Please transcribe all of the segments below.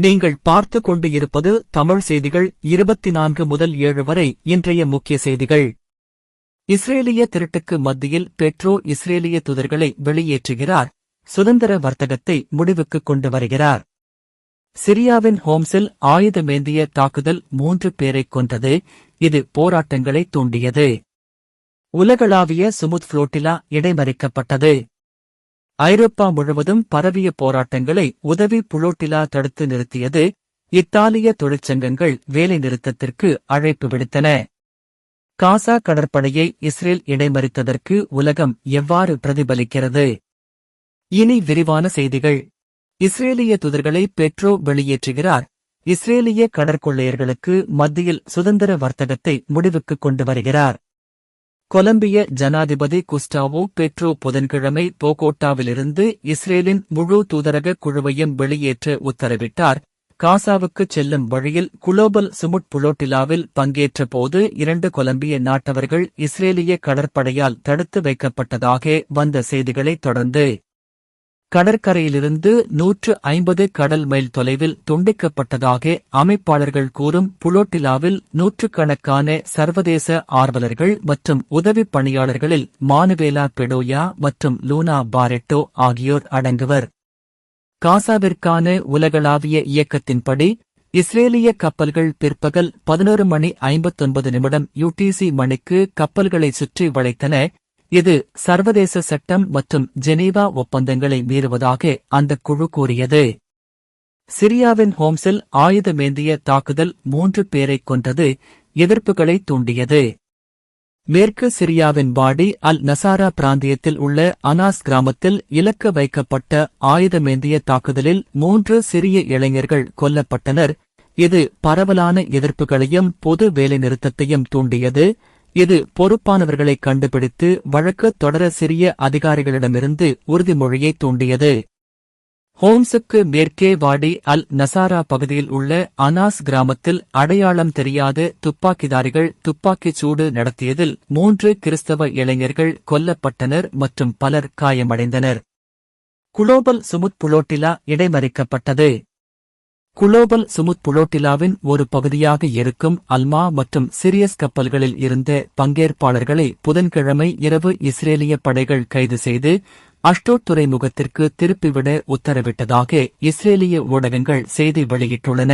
நீங்கள் பார்த்துக் கொண்டு இருப்பது தமிழ் செய்திகள் 24 முதல் 7 வரை. இன்றைய முக்கிய செய்திகள். இஸ்ரேலிய திருட்டுக்கு மத்தியில் பெட்ரோ இஸ்ரேலிய தூதர்களை வெளியேற்றுகிறார். சுதந்திர வர்த்தகத்தை முடிவுக்கு கொண்டு வருகிறார். சிரியாவின் ஹோம்ஸில் ஆயுதமேந்திய தாக்குதல் 3 பேரைக் கொன்றது. இது போராட்டங்களை தூண்டியது. உலகளாவிய சுமுத் புளோட்டிலா இடைமறிக்கப்பட்டது. ஐரோப்பா முழுவதும் பரவிய போராட்டங்களை உதவி புளோட்டிலா தடுத்து நிறுத்தியது. இத்தாலிய தொழிற்சங்கங்கள் வேலைநிறுத்தத்திற்கு அழைப்பு விடுத்தன. காசா கடற்படையை இஸ்ரேல் இடைமறித்ததற்கு உலகம் எவ்வாறு பிரதிபலிக்கிறது? இனி விரிவான செய்திகள். இஸ்ரேலிய தூதர்களை பெட்ரோ வெளியேற்றுகிறார். இஸ்ரேலிய கடற்கொள்ளையர்களுக்கு மத்தியில் சுதந்திர வர்த்தகத்தை முடிவுக்கு கொண்டு வருகிறார். கொலம்பிய ஜனாதிபதி குஸ்டாவோ பெட்ரோ புதன்கிழமை போகோட்டாவிலிருந்து இஸ்ரேலின் முழு தூதரக குழுவையும் வெளியேற்ற உத்தரவிட்டார். காசாவுக்குச் செல்லும் வழியில் குளோபல் சுமுட் புளோட்டிலாவில் பங்கேற்ற போது 2 கொலம்பிய நாட்டவர்கள் இஸ்ரேலிய கடற்படையால் தடுத்து வைக்கப்பட்டதாக வந்த செய்திகளைத் தொடர்ந்து கடற்கரையிலிருந்து 150 கடல் மைல் தொலைவில் துண்டிக்கப்பட்டதாக அமைப்பாளர்கள் கூறும் புளோட்டிலாவில் நூற்றுக்கணக்கான சர்வதேச ஆர்வலர்கள் மற்றும் உதவிப் பணியாளர்களில் மானுவேலா பெடோயா மற்றும் லூனா பாரெட்டோ ஆகியோர் அடங்குவர். காசாவிற்கான உலகளாவிய இயக்கத்தின்படி இஸ்ரேலிய கப்பல்கள் பிற்பகல் 11:59 UTC மணிக்கு கப்பல்களை சுற்றி வளைத்தன. இது சர்வதேச சட்டம் மற்றும் ஜெனீவா ஒப்பந்தங்களை மீறுவதாக அந்த குழு கூறியது. சிரியாவின் ஹோம்ஸில் ஆயுதமேந்திய தாக்குதல் 3 பேரைக் கொன்றது. எதிர்ப்புகளை தூண்டியது. மேற்கு சிரியாவின் பாடி அல் நசாரா பிராந்தியத்தில் உள்ள அனாஸ் கிராமத்தில் இலக்கு வைக்கப்பட்ட ஆயுதமேந்திய தாக்குதலில் 3 சிரிய இளைஞர்கள் கொல்லப்பட்டனர். இது பரவலான எதிர்ப்புகளையும் பொது வேலைநிறுத்தத்தையும் தூண்டியது. இது பொறுப்பானவர்களை கண்டுபிடித்து வழக்கு தொடர சிரிய அதிகாரிகளிடமிருந்து உறுதிமொழியை தூண்டியது. ஹோம்ஸுக்கு மேற்கே வாடி அல் நசாரா பகுதியில் உள்ள அனாஸ் கிராமத்தில் அடையாளம் தெரியாத துப்பாக்கிதாரிகள் துப்பாக்கிச் சூடு நடத்தியதில் 3 கிறிஸ்தவ இளைஞர்கள் கொல்லப்பட்டனர் மற்றும் பலர் காயமடைந்தனர். குளோபல் சுமுத் புளோட்டிலா இடைமறிக்கப்பட்டது. குளோபல் சுமுத் புளோட்டிலாவின் ஒரு பகுதியாக இருக்கும் அல்மா மற்றும் சிரியஸ் கப்பல்களில் இருந்த பங்கேற்பாளர்களை புதன்கிழமை இரவு இஸ்ரேலிய படைகள் கைது செய்து அஷ்டோட் துறைமுகத்திற்கு திருப்பிவிட உத்தரவிட்டதாக இஸ்ரேலிய ஊடகங்கள் செய்தி வெளியிட்டுள்ளன.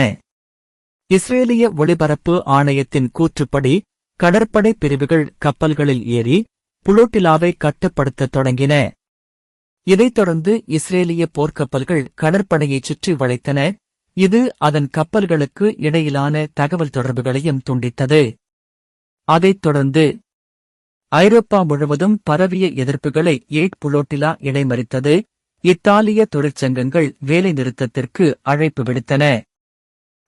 இஸ்ரேலிய ஒளிபரப்பு ஆணையத்தின் கூற்றுப்படி கடற்படை பிரிவுகள் கப்பல்களில் ஏறி புளோட்டிலாவை கட்டுப்படுத்த தொடங்கின. இதைத் தொடர்ந்து இஸ்ரேலிய போர்க்கப்பல்கள் கடற்படையைச் சுற்றி வளைத்தன. இது அதன் கப்பல்களுக்கு இடையிலான தகவல் தொடர்புகளையும் துண்டித்தது. அதைத் தொடர்ந்து ஐரோப்பா முழுவதும் பரவிய எதிர்ப்புகளை புளோட்டிலா இடைமறித்தது. இத்தாலிய தொழிற்சங்கங்கள் வேலைநிறுத்தத்திற்கு அழைப்பு விடுத்தன.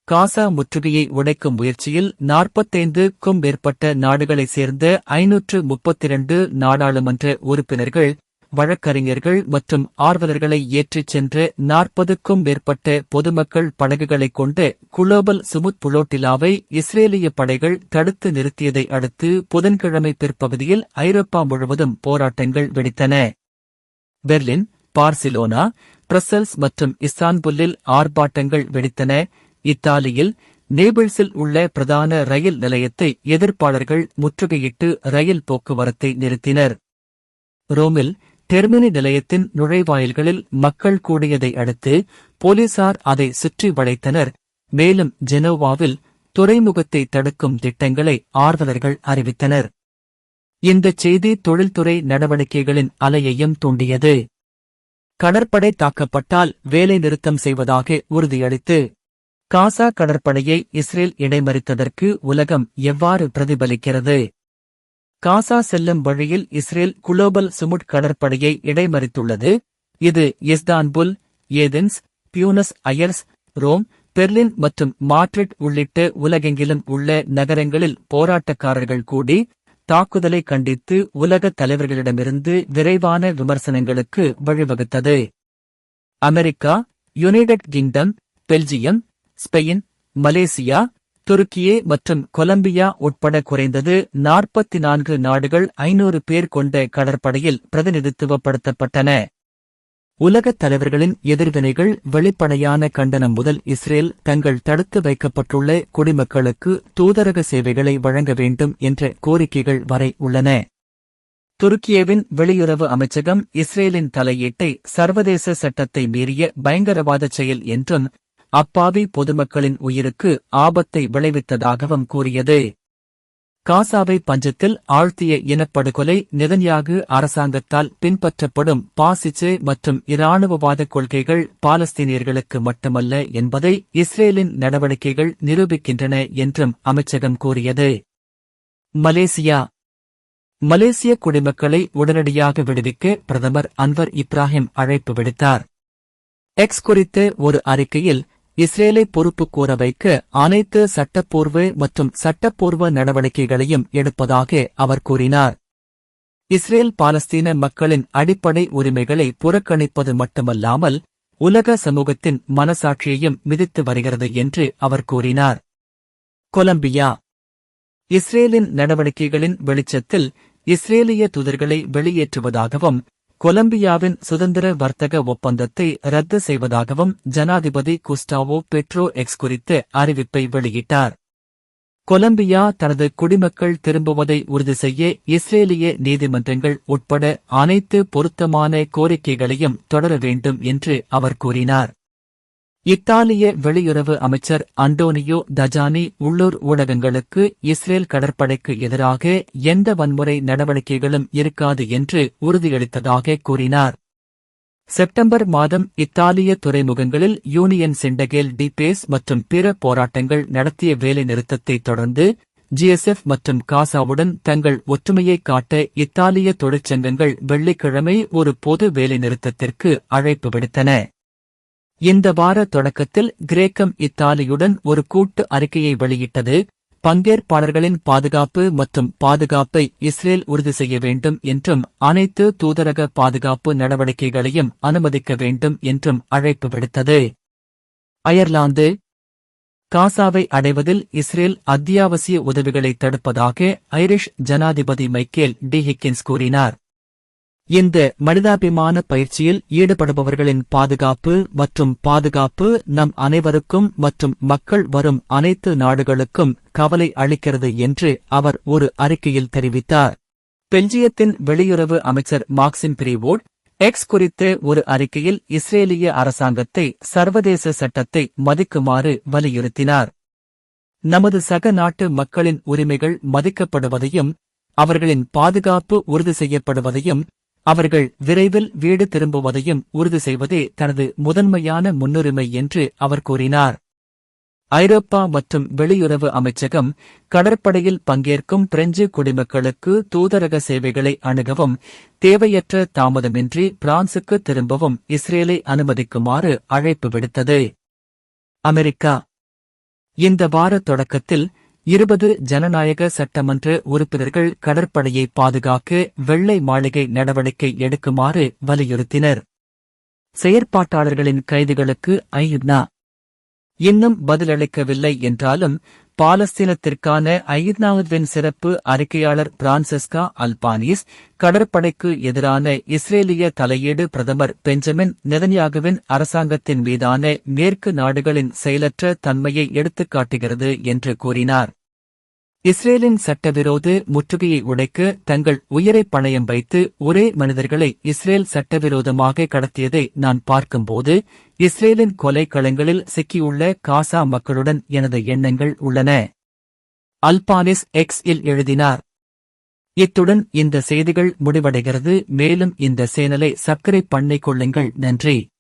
காசா முற்றுகையை உடைக்கும் முயற்சியில் 45க்கும் மேற்பட்ட நாடுகளைச் சேர்ந்த 532 நாடாளுமன்ற உறுப்பினர்கள், வழக்கறிஞர்கள் மற்றும் ஆர்வலர்களை ஏற்றிச் சென்ற 40க்கும் மேற்பட்ட பொதுமக்கள் படகுகளைக் கொண்ட குளோபல் சுமுத் புளோட்டிலாவை இஸ்ரேலிய படைகள் தடுத்து நிறுத்தியதை அடுத்து புதன்கிழமை பிற்பகுதியில் ஐரோப்பா முழுவதும் போராட்டங்கள் வெடித்தன. பெர்லின், பார்சிலோனா, பிரசல்ஸ் மற்றும் இஸ்தான்புல்லில் ஆர்ப்பாட்டங்கள் வெடித்தன. இத்தாலியில் நேபிள்ஸில் உள்ள பிரதான ரயில் நிலையத்தை எதிர்ப்பாளர்கள் முற்றுகையிட்டு ரயில் போக்குவரத்தை நிறுத்தினர். ரோமில் டெர்மினி நிலையத்தின் நுழைவாயில்களில் மக்கள் கூடியதை அடுத்து போலீசார் அதை சுற்றி வளைத்தனர். மேலும் ஜெனோவாவில் துறைமுகத்தை தடுக்கும் திட்டங்களை ஆர்வலர்கள் அறிவித்தனர். இந்தச் செய்தி தொழில்துறை நடவடிக்கைகளின் அலையையும் தூண்டியது. கடற்படை தாக்கப்பட்டால் வேலைநிறுத்தம் செய்வதாக உறுதியளித்து காசா கடற்படையை இஸ்ரேல் இடைமறித்ததற்கு உலகம் எவ்வாறு பிரதிபலிக்கிறது? காசா செல்லும் வழியில் இஸ்ரேல் குளோபல் சுமுட் கடற்படையை இடைமறித்துள்ளது. இது Istanbul, Athens, Buenos Aires, Rome, Berlin மற்றும் மாட்ரிட் உள்ளிட்ட உலகெங்கிலும் உள்ள நகரங்களில் போராட்டக்காரர்கள் கூடி தாக்குதலை கண்டித்து உலக தலைவர்களிடமிருந்து விரைவான விமர்சனங்களுக்கு வழிவகுத்தது. America, United Kingdom, Belgium, Spain, Malaysia, Turkiye மற்றும் கொலம்பியா உட்பட குறைந்தது 44 நாடுகள் 500 பேர் கொண்ட கடற்படையில் பிரதிநிதித்துவப்படுத்தப்பட்டன. உலகத் தலைவர்களின் எதிர்வினைகள் வெளிப்படையான கண்டனம் முதல் இஸ்ரேல் தங்கள் தடுத்து வைக்கப்பட்டுள்ள குடிமக்களுக்கு தூதரக சேவைகளை வழங்க வேண்டும் என்ற கோரிக்கைகள் வரை உள்ளன. துருக்கியவின் வெளியுறவு அமைச்சகம் இஸ்ரேலின் தலையீட்டை சர்வதேச சட்டத்தை மீறிய பயங்கரவாத செயல் என்றும் அப்பாவி பொதுமக்களின் உயிருக்கு ஆபத்தை விளைவித்ததாகவும் கூறியது. காசாவை பஞ்சத்தில் ஆழ்த்திய இனப்படுகொலை நெதன்யாகு அரசாங்கத்தால் பின்பற்றப்படும் பாசிச மற்றும் இராணுவவாத கொள்கைகள் பாலஸ்தீனியர்களுக்கு மட்டுமல்ல என்பதை இஸ்ரேலின் நடவடிக்கைகள் நிரூபிக்கின்றன என்றும் அமைச்சகம் கூறியது. மலேசிய குடிமக்களை உடனடியாக விடுவிக்க பிரதமர் அன்வர் இப்ராஹிம் அழைப்பு விடுத்தார். எக்ஸ் குறித்த ஒரு அறிக்கையில் இஸ்ரேலை பொறுப்பு கூற வைக்க அனைத்து சட்டப்பூர்வ மற்றும் சட்டப்பூர்வ நடவடிக்கைகளையும் எடுப்பதாக அவர் கூறினார். இஸ்ரேல் பாலஸ்தீன மக்களின் அடிப்படை உரிமைகளை புறக்கணிப்பது மட்டுமல்லாமல் உலக சமூகத்தின் மனசாட்சியையும் மிதித்து வருகிறது என்று அவர் கூறினார். கொலம்பியா இஸ்ரேலின் நடவடிக்கைகளின் வெளிச்சத்தில் இஸ்ரேலிய தூதர்களை வெளியேற்றுவதாகவும் கொலம்பியாவின் சுதந்திர வர்த்தக ஒப்பந்தத்தை ரத்து செய்வதாகவும் ஜனாதிபதி குஸ்டாவோ பெட்ரோ எக்ஸ் குறித்த அறிவிப்பை வெளியிட்டார். கொலம்பியா தனது குடிமக்கள் திரும்புவதை உறுதி செய்ய இஸ்ரேலிய நீதிமன்றங்கள் உட்பட அனைத்து பொருத்தமான கோரிக்கைகளையும் தொடர வேண்டும் என்று அவர் கூறினார். இத்தாலிய வெளியுறவு அமைச்சர் அண்டோனியோ தஜானி உள்ளூர் ஊடகங்களுக்கு இஸ்ரேல் கடற்படைக்கு எதிராக எந்த வன்முறை நடவடிக்கைகளும் இருக்காது என்று உறுதியளித்ததாக கூறினார். செப்டம்பர் மாதம் இத்தாலிய துறைமுகங்களில் யூனியன் சிண்டகேல் டி பேஸ் மற்றும் பிற போராட்டங்கள் நடத்திய வேலைநிறுத்தத்தை தொடர்ந்து ஜிஎஸ்எஃப் மற்றும் காசாவுடன் தங்கள் ஒற்றுமையை காட்ட இத்தாலிய தொழிற்சங்கங்கள் வெள்ளிக்கிழமை ஒரு பொது வேலைநிறுத்தத்திற்கு அழைப்பு விடுத்தன. இந்த வார தொடக்கத்தில் கிரேக்கம் இத்தாலியுடன் ஒரு கூட்டு அறிக்கையை வெளியிட்டது. பங்கேற்பாளர்களின் பாதுகாப்பு மற்றும் பாதுகாப்பை இஸ்ரேல் உறுதி செய்ய வேண்டும் என்றும் அனைத்து தூதரக பாதுகாப்பு நடவடிக்கைகளையும் அனுமதிக்க வேண்டும் என்றும் அழைப்பு விடுத்தது. அயர்லாந்து காசாவை அடைவதில் இஸ்ரேல் அத்தியாவசிய உதவிகளை தடுப்பதாக ஐரிஷ் ஜனாதிபதி மைக்கேல் டி ஹிக்கின்ஸ் கூறினார். இந்த மனிதாபிமான பயிற்சியில் ஈடுபடுபவர்களின் பாதுகாப்பு மற்றும் பாதுகாப்பு நம் அனைவருக்கும் மற்றும் மக்கள் வரும் அனைத்து நாடுகளுக்கும் கவலை அளிக்கிறது என்று அவர் ஒரு அறிக்கையில் தெரிவித்தார். பெல்ஜியத்தின் வெளியுறவு அமைச்சர் மாக்சிம் பிரிவோட் எக்ஸ் குறித்த ஒரு அறிக்கையில் இஸ்ரேலிய அரசாங்கத்தை சர்வதேச சட்டத்தை மதிக்குமாறு வலியுறுத்தினார். நமது சக நாட்டு மக்களின் உரிமைகள் மதிக்கப்படுவதையும் அவர்களின் பாதுகாப்பு உறுதி செய்யப்படுவதையும் அவர்கள் விரைவில் வீடு திரும்புவதையும் உறுதி செய்வதே தனது முதன்மையான முன்னுரிமை என்று அவர் கூறினார். ஐரோப்பா மற்றும் வெளியுறவு அமைச்சகம் கடற்படையில் பங்கேற்கும் பிரெஞ்சு குடிமக்களுக்கு தூதரக சேவைகளை அணுகவும் தேவையற்ற தாமதமின்றி பிரான்சுக்கு திரும்பவும் இஸ்ரேலை அனுமதிக்குமாறு அழைப்பு விடுத்தது. அமெரிக்கா இந்த வார தொடக்கத்தில் 20 ஜனநாயக சட்டமன்ற உறுப்பினர்கள் கடற்படையை பாதுகாக்க வெள்ளை மாளிகை நடவடிக்கை எடுக்குமாறு வலியுறுத்தினர். செயற்பாட்டாளர்களின் கைதுகளுக்கு ஐநா இன்னும் பதிலளிக்கவில்லை என்றாலும் பாலஸ்தீனத்திற்கான ஐநாவின் சிறப்பு அறிக்கையாளர் பிரான்செஸ்கா அல்பானீஸ் கடற்படைக்கு எதிரான இஸ்ரேலிய தலையீடு பிரதமர் பெஞ்சமின் நெதன்யாகுவின் அரசாங்கத்தின் மீதான மேற்கு நாடுகளின் செயலற்ற தன்மையை எடுத்துக்காட்டுகிறது என்று கூறினார். இஸ்ரேலின் சட்டவிரோத முற்றுகையை உடைக்க தங்கள் உயிரை பணயம் வைத்து ஒரே மனிதர்களை இஸ்ரேல் சட்டவிரோதமாக கடத்தியதை நான் பார்க்கும்போது இஸ்ரேலின் கொலைக்களங்களில் சிக்கியுள்ள காசா மக்களுடன் எனது எண்ணங்கள் உள்ளன. அல்பானிஸ் எக்ஸ் இல் எழுதினார். இத்துடன் இந்த செய்திகள் முடிவடைகிறது. மேலும் இந்த சேனலை சப்ஸ்கிரைப் பண்ணிக் கொள்ளுங்கள். நன்றி.